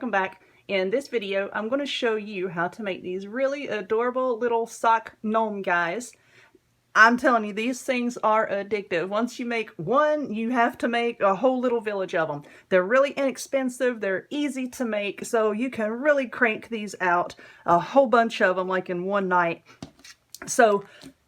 welcome back. In this video, I'm going to show you how to make these really adorable little sock gnome guys. I'm telling you, these things are addictive. Once you make one, you have to make a whole little village of them. They're really inexpensive, they're easy to make, so you can really crank these out, a whole bunch of them, like in one night. So,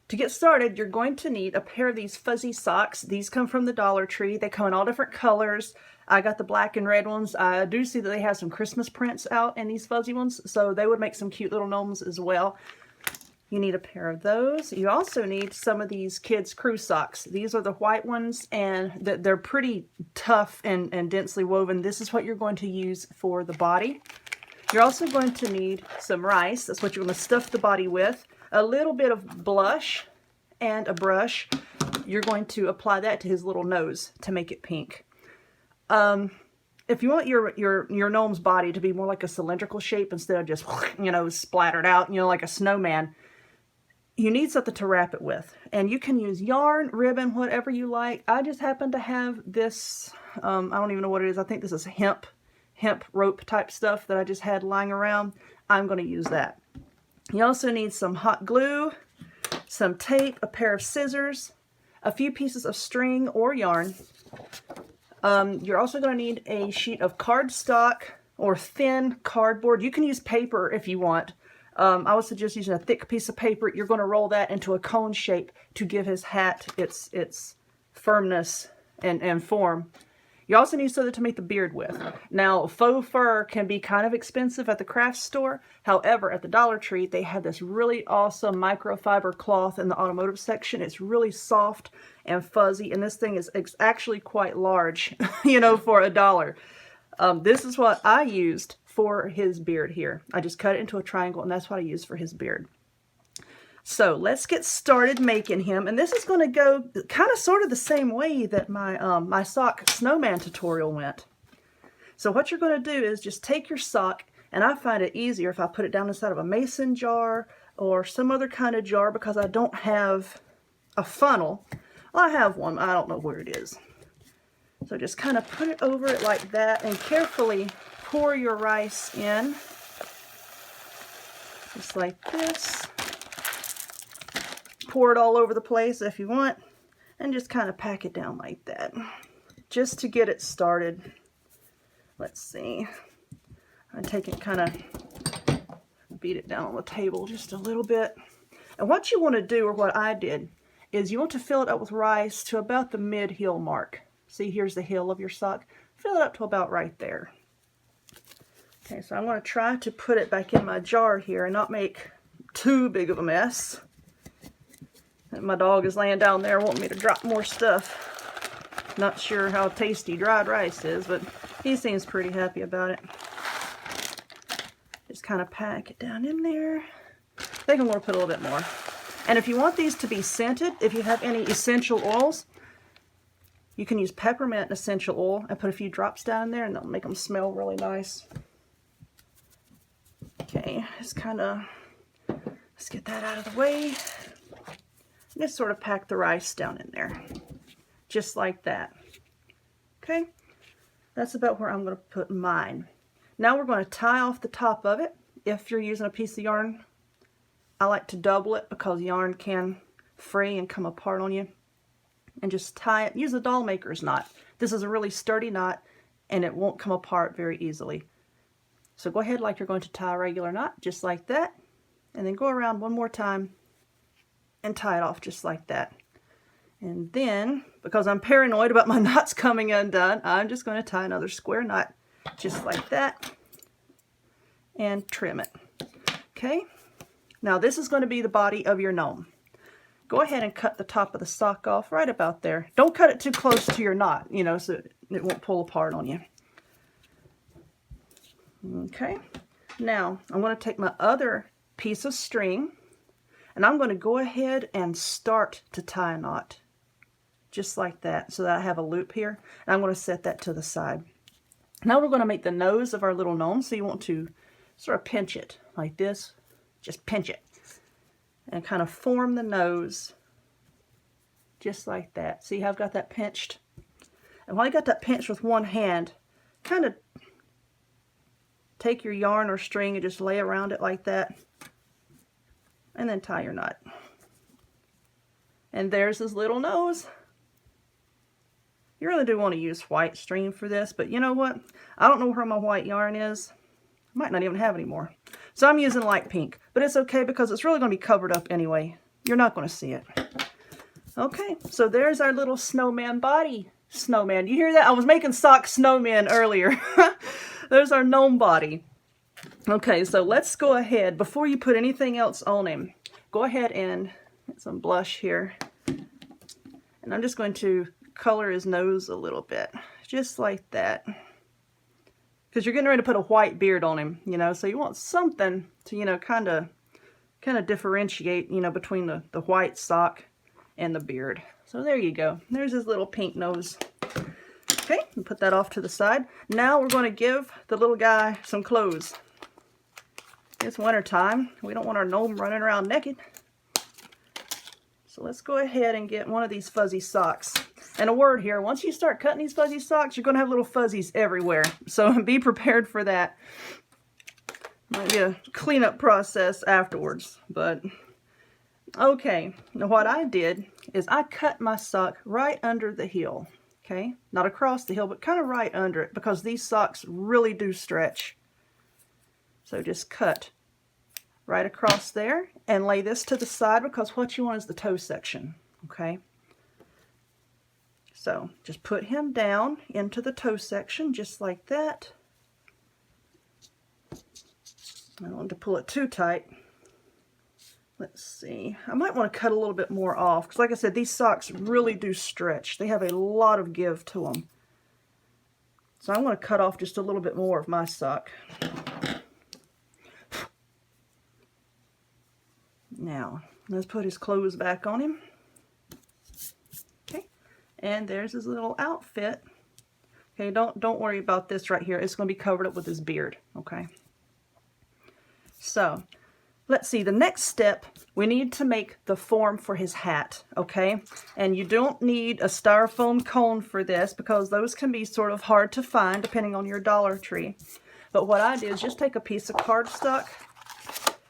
to get started, you're going to need a pair of these fuzzy socks. These come from the Dollar Tree. They come in all different colors. I got the black and red ones. I do see that they have some Christmas prints out in these fuzzy ones, so they would make some cute little gnomes as well. You need a pair of those. You also need some of these kids' crew socks. These are the white ones, and they're pretty tough and densely woven. This is what you're going to use for the body. You're also going to need some rice. That's what you're going to stuff the body with. A little bit of blush and a brush. You're going to apply that to his little nose to make it pink. If you want your gnome's body to be more like a cylindrical shape instead of just, you know, splattered out, you know, like a snowman, you need something to wrap it with. And you can use yarn, ribbon, whatever you like. I just happen to have this, I don't even know what it is. I think this is hemp rope type stuff that I just had lying around. I'm going to use that. You also need some hot glue, some tape, a pair of scissors, a few pieces of string or yarn. You're also going to need a sheet of cardstock or thin cardboard. You can use paper if you want. I would suggest using a thick piece of paper. You're going to roll that into a cone shape to give his hat its firmness and form. You also need something to make the beard with. Now, faux fur can be kind of expensive at the craft store. However, at the Dollar Tree, they have this really awesome microfiber cloth in the automotive section. It's really soft and fuzzy, and this thing is actually quite large, you know, for $1. This is what I used for his beard here. I just cut it into a triangle, and that's what I used for his beard. So let's get started making him, and this is going to go kind of sort of the same way that my my sock snowman tutorial went. So what you're going to do is just take your sock, and I find it easier if I put it down inside of a mason jar or some other kind of jar because I don't have a funnel. Well, I have one, I don't know where it is. So just kind of put it over it like that and carefully pour your rice in, just like this. Pour it all over the place if you want, and just kind of pack it down like that, just to get it started. Let's see. I take it, kind of beat it down on the table just a little bit. And what you want to do, or what I did, is you want to fill it up with rice to about the mid-heel mark. See, here's the heel of your sock. Fill it up to about right there. Okay, so I'm going to try to put it back in my jar here and not make too big of a mess. My dog is laying down there wanting me to drop more stuff. Not sure how tasty dried rice is, but he seems pretty happy about it. Just kind of pack it down in there. I think I'm going to put a little bit more. And if you want these to be scented, if you have any essential oils, you can use peppermint essential oil and put a few drops down in there, and that'll make them smell really nice. Okay, just kind of, let's get that out of the way. Just sort of pack the rice down in there, just like that. Okay, that's about where I'm going to put mine. Now we're going to tie off the top of it. If you're using a piece of yarn, I like to double it because yarn can fray and come apart on you. And just tie it. Use a doll maker's knot. This is a really sturdy knot, and it won't come apart very easily. So go ahead like you're going to tie a regular knot, just like that, and then go around one more time and tie it off just like that. And then, because I'm paranoid about my knots coming undone, I'm just going to tie another square knot just like that and trim it. Okay, now this is going to be the body of your gnome. Go ahead and cut the top of the sock off right about there. Don't cut it too close to your knot, you know, so it won't pull apart on you. Okay, now I'm going to take my other piece of string, and I'm going to go ahead and start to tie a knot, just like that, so that I have a loop here. And I'm going to set that to the side. Now we're going to make the nose of our little gnome, so you want to sort of pinch it like this. Just pinch it. And kind of form the nose, just like that. See how I've got that pinched? And while I got that pinched with one hand, kind of take your yarn or string and just lay around it like that, and then tie your knot. And there's his little nose. You really do want to use white string for this, but you know what? I don't know where my white yarn is. I might not even have any more. So I'm using light pink, but it's okay because it's really going to be covered up anyway. You're not going to see it. Okay, so there's our little snowman body. Snowman, you hear that? I was making sock snowmen earlier. There's our gnome body. Okay, so let's go ahead, before you put anything else on him, go ahead and get some blush here. And I'm just going to color his nose a little bit, just like that. Because you're getting ready to put a white beard on him, you know, so you want something to, you know, kind of differentiate, you know, between the white sock and the beard. So there you go. There's his little pink nose. Okay, and put that off to the side. Now we're going to give the little guy some clothes. It's winter time. We don't want our gnome running around naked. So let's go ahead and get one of these fuzzy socks. And a word here, once you start cutting these fuzzy socks, you're going to have little fuzzies everywhere. So be prepared for that. Might be a cleanup process afterwards, but okay. Now what I did is I cut my sock right under the heel. Okay, not across the heel, but kind of right under it, because these socks really do stretch. So just cut right across there and lay this to the side, because what you want is the toe section. Okay, so just put him down into the toe section just like that. I don't want to pull it too tight. Let's see. I might want to cut a little bit more off, because like I said, these socks really do stretch. They have a lot of give to them. So I'm going to cut off just a little bit more of my sock. Now, let's put his clothes back on him. Okay, and there's his little outfit. Okay, don't worry about this right here. It's going to be covered up with his beard. Okay. So, let's see. The next step, we need to make the form for his hat. Okay, and you don't need a styrofoam cone for this, because those can be sort of hard to find depending on your Dollar Tree. But what I did is just take a piece of cardstock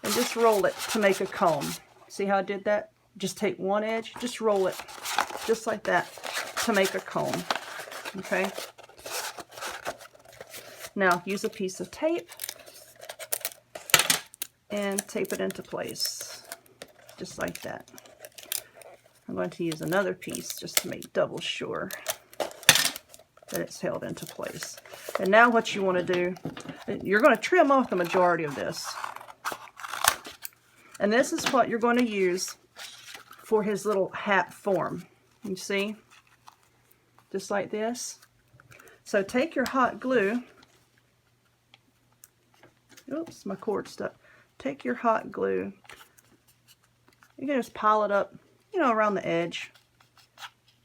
and just roll it to make a cone. See how I did that? Just take one edge, just roll it, just like that, to make a cone. Okay. Now use a piece of tape and tape it into place, just like that. I'm going to use another piece just to make double sure that it's held into place. And now what you want to do, you're going to trim off the majority of this. And this is what you're going to use for his little hat form. You see? Just like this. So take your hot glue. Oops, my cord stuck. Take your hot glue. You can just pile it up, you know, around the edge.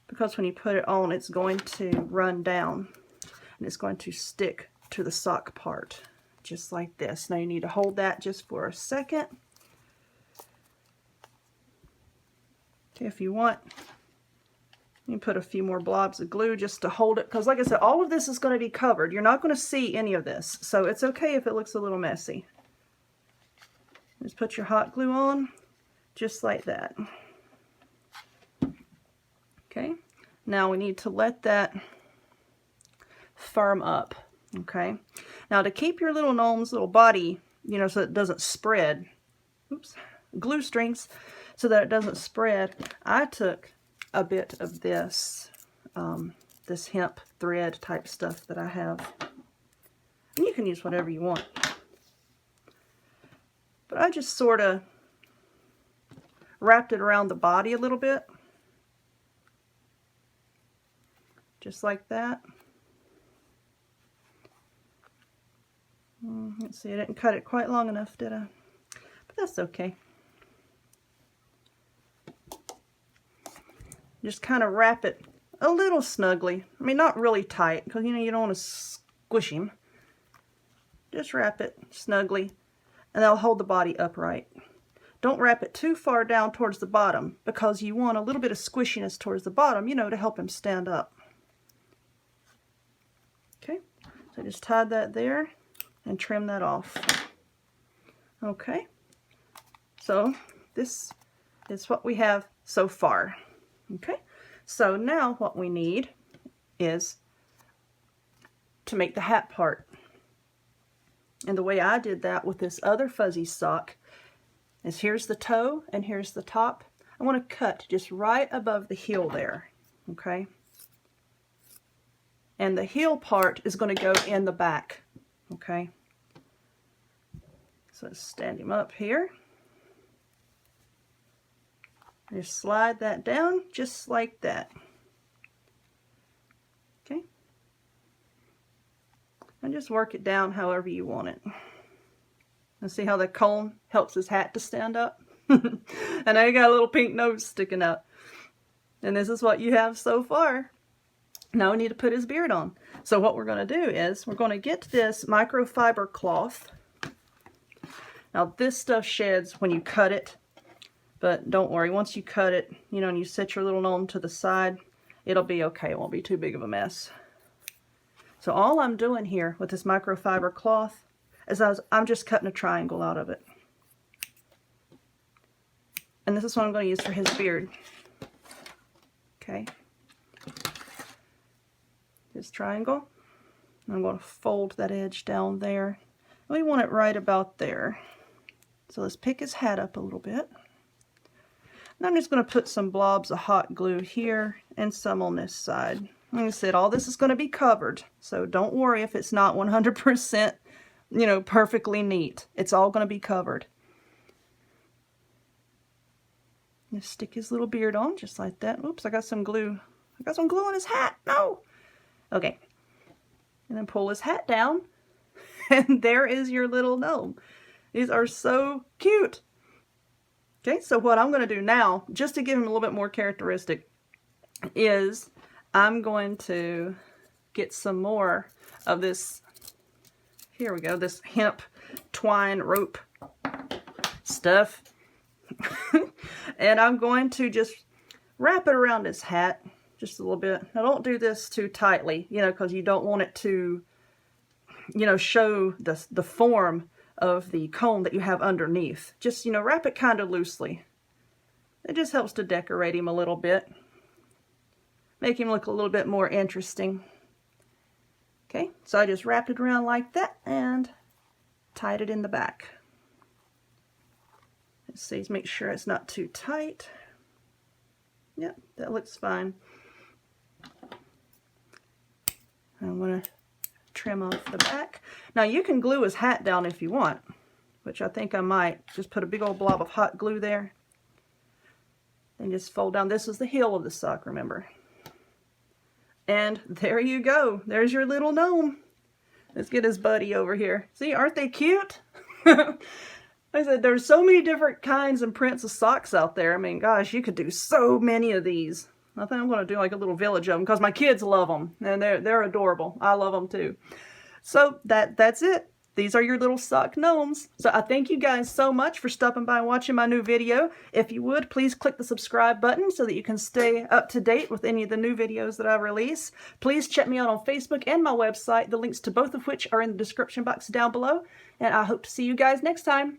Because when you put it on, it's going to run down. And it's going to stick to the sock part. Just like this. Now you need to hold that just for a second. If you want, you can put a few more blobs of glue just to hold it, because like I said, all of this is going to be covered. You're not going to see any of this, so it's okay if it looks a little messy. Just put your hot glue on, just like that. Okay, now we need to let that firm up. Okay, now to keep your little gnome's little body, you know, so it doesn't spread, oops, glue strings, so that it doesn't spread, I took a bit of this, this hemp thread type stuff that I have. And you can use whatever you want. But I just sort of wrapped it around the body a little bit. Just like that. Let's see, I didn't cut it quite long enough, did I? But that's okay. Just kind of wrap it a little snugly. I mean, not really tight, because you know you don't want to squish him. Just wrap it snugly, and that'll hold the body upright. Don't wrap it too far down towards the bottom, because you want a little bit of squishiness towards the bottom, you know, to help him stand up. Okay, so I just tied that there, and trim that off. Okay, so this is what we have so far. Okay, so now what we need is to make the hat part. And the way I did that with this other fuzzy sock is here's the toe and here's the top. I want to cut just right above the heel there, okay? And the heel part is going to go in the back, okay? So let's stand him up here. Just slide that down just like that. Okay? And just work it down however you want it. And see how the cone helps his hat to stand up? And now you got a little pink nose sticking out. And this is what you have so far. Now we need to put his beard on. So what we're going to do is we're going to get this microfiber cloth. Now this stuff sheds when you cut it, but don't worry, once you cut it, you know, and you set your little gnome to the side, it'll be okay. It won't be too big of a mess. So all I'm doing here with this microfiber cloth is I'm just cutting a triangle out of it. And this is what I'm going to use for his beard. Okay. This triangle. I'm going to fold that edge down there. We want it right about there. So let's pick his hat up a little bit. And I'm just going to put some blobs of hot glue here and some on this side. Like I said, all this is going to be covered. So don't worry if it's not 100%, you know, perfectly neat. It's all going to be covered. Just stick his little beard on just like that. Oops, I got some glue. I got some glue on his hat. No. Okay. And then pull his hat down. And there is your little gnome. These are so cute. Okay, so what I'm going to do now, just to give him a little bit more characteristic, is I'm going to get some more of this, here we go, this hemp twine rope stuff. And I'm going to just wrap it around his hat just a little bit. Now don't do this too tightly, you know, because you don't want it to, you know, show the form of the cone that you have underneath. Just, you know, wrap it kind of loosely. It just helps to decorate him a little bit. Make him look a little bit more interesting. Okay, so I just wrapped it around like that and tied it in the back. Let's see, make sure it's not too tight. Yep, that looks fine. I'm going to trim off the back. Now you can glue his hat down if you want, which I think I might. Just put a big old blob of hot glue there. And just fold down. This is the heel of the sock, remember. And there you go. There's your little gnome. Let's get his buddy over here. See, aren't they cute? I said, there's so many different kinds and prints of socks out there. I mean, gosh, you could do so many of these. I think I'm going to do like a little village of them because my kids love them. And they're adorable. I love them too. So that's it. These are your little sock gnomes. So I thank you guys so much for stopping by and watching my new video. If you would, please click the subscribe button so that you can stay up to date with any of the new videos that I release. Please check me out on Facebook and my website, the links to both of which are in the description box down below. And I hope to see you guys next time.